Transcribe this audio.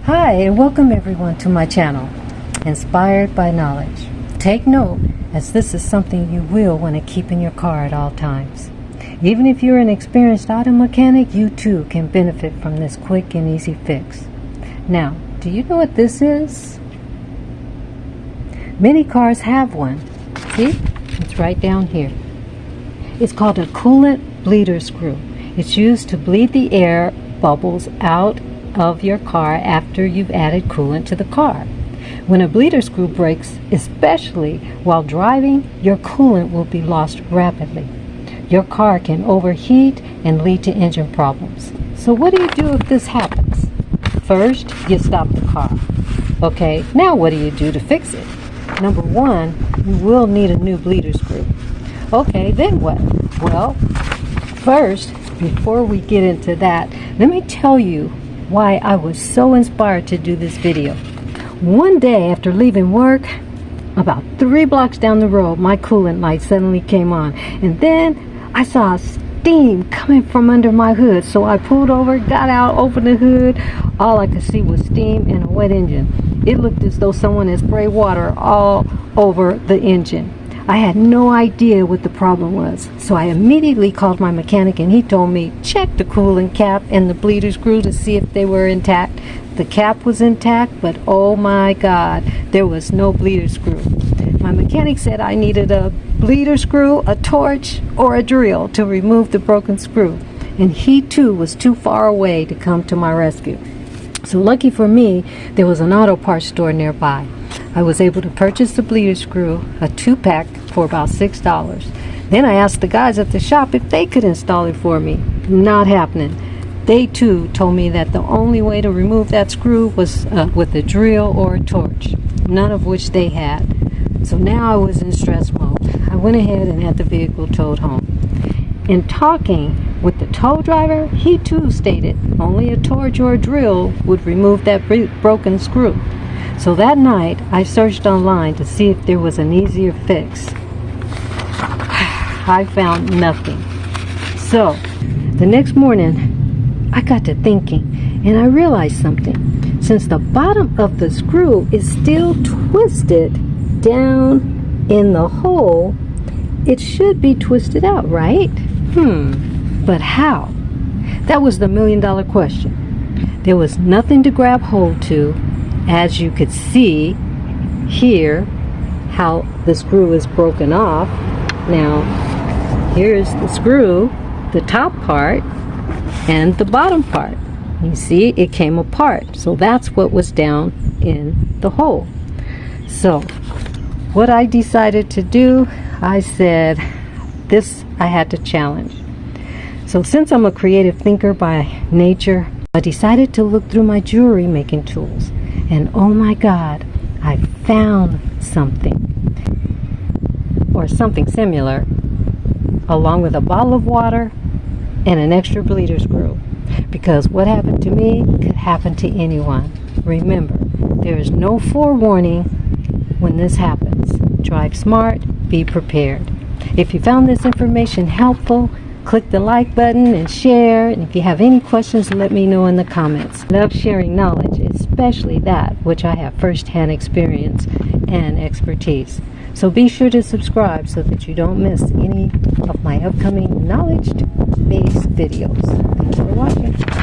Hi, and welcome everyone to my channel, Inspired by Knowledge. Take note, as this is something you will want to keep in your car at all times. Even if you're an experienced auto mechanic, you too can benefit from this quick and easy fix. Now, do you know what this is? Many cars have one. See? It's right down here. It's called a coolant bleeder screw. It's used to bleed the air bubbles out of your car after you've added coolant to the car. When a bleeder screw breaks, especially while driving, your coolant will be lost rapidly. Your car can overheat and lead to engine problems. So what do you do if this happens? First, you stop the car. Okay, now what do you do to fix it? Number one, you will need a new bleeder screw. Okay, then what? Well, first, before we get into that, let me tell you why I was so inspired to do this video. One day after leaving work, about 3 blocks down the road, my coolant light suddenly came on, and then I saw steam coming from under my hood. So I pulled over, got out, opened the hood. All I could see was steam and a wet engine. It looked as though someone had sprayed water all over the engine. I had no idea what the problem was, so I immediately called my mechanic, and he told me check the coolant cap and the bleeder screw to see if they were intact. The cap was intact, but oh my God, there was no bleeder screw. My mechanic said I needed a bleeder screw, a torch, or a drill to remove the broken screw, and he too was too far away to come to my rescue. So lucky for me, there was an auto parts store nearby. I was able to purchase the bleeder screw, a 2-pack, for about $6. Then I asked the guys at the shop if they could install it for me. Not happening. They too told me that the only way to remove that screw was with a drill or a torch, none of which they had. So now I was in stress mode. I went ahead and had the vehicle towed home. In talking with the tow driver, he too stated only a torch or a drill would remove that broken screw. So that night, I searched online to see if there was an easier fix. I found nothing. So, the next morning, I got to thinking, and I realized something. Since the bottom of the screw is still twisted down in the hole, it should be twisted out, right? But how? That was the million-dollar question. There was nothing to grab hold to. As you could see here, how the screw is broken off. Now, here's the screw, the top part, and the bottom part. You see, it came apart. So that's what was down in the hole. So, what I decided to do, I said, this I had to challenge. So since I'm a creative thinker by nature, I decided to look through my jewelry making tools. And oh my God, I found something, or something similar, along with a bottle of water and an extra bleeder screw. Because what happened to me could happen to anyone. Remember, there is no forewarning when this happens. Drive smart, be prepared. If you found this information helpful, click the like button and share. And if you have any questions, let me know in the comments. Love sharing knowledge, especially that which I have first-hand experience and expertise. So be sure to subscribe so that you don't miss any of my upcoming knowledge-based videos. Thanks for watching.